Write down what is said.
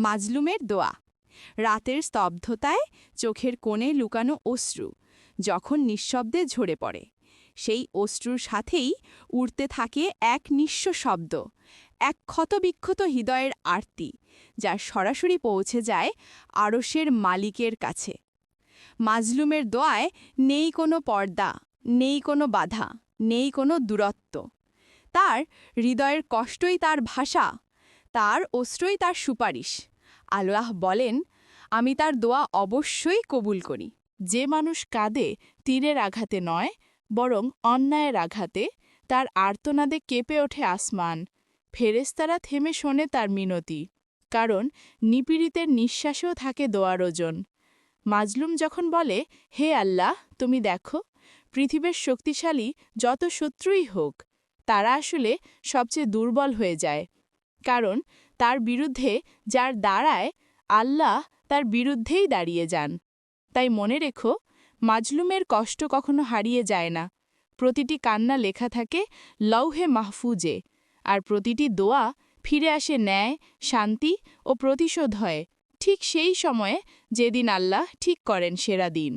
মাজলুমের দোয়া। রাতের স্তব্ধতায় চোখের কোণে লুকানো অশ্রু যখন নিঃশব্দে ঝরে পড়ে, সেই অশ্রুর সাথেই উড়তে থাকে এক নিঃস্ব শব্দ, এক ক্ষতবিক্ষত হৃদয়ের আরতি, যা সরাসরি পৌঁছে যায় আরশের মালিকের কাছে। মাজলুমের দোয়ায় নেই কোনো পর্দা, নেই কোনো বাধা, নেই কোনো দূরত্ব। তার হৃদয়ের কষ্টই তার ভাষা, তার অশ্রুই তার সুপারিশ। আল্লাহ বলেন, আমি তার দোয়া অবশ্যই কবুল করি। যে মানুষ কাঁদে তীরের আঘাতে নয়, বরং অন্যায়ের আঘাতে, তার আর্তনাদে কেঁপে ওঠে আসমান। ফেরেশতারা থেমে শোনে তার মিনতি, কারণ নিপীড়িতের নিঃশ্বাসেও থাকে দোয়ার ওজন। মাজলুম যখন বলে, হে আল্লাহ, তুমি দেখো, পৃথিবীর শক্তিশালী যত শত্রুই হোক, তারা আসলে সবচেয়ে দুর্বল হয়ে যায়, কারণ তার বিরুদ্ধে যার দাঁড়ায়, আল্লাহ তার বিরুদ্ধেই দাঁড়িয়ে যান। তাই মনে রেখো, মাজলুমের কষ্ট কখনো হারিয়ে যায় না। প্রতিটি কান্না লেখা থাকে লৌহে মাহফুজে, আর প্রতিটি দোয়া ফিরে আসে ন্যায়, শান্তি ও প্রতিশোধ হয়, ঠিক সেই সময়ে যেদিন আল্লাহ ঠিক করেন সেরা দিন।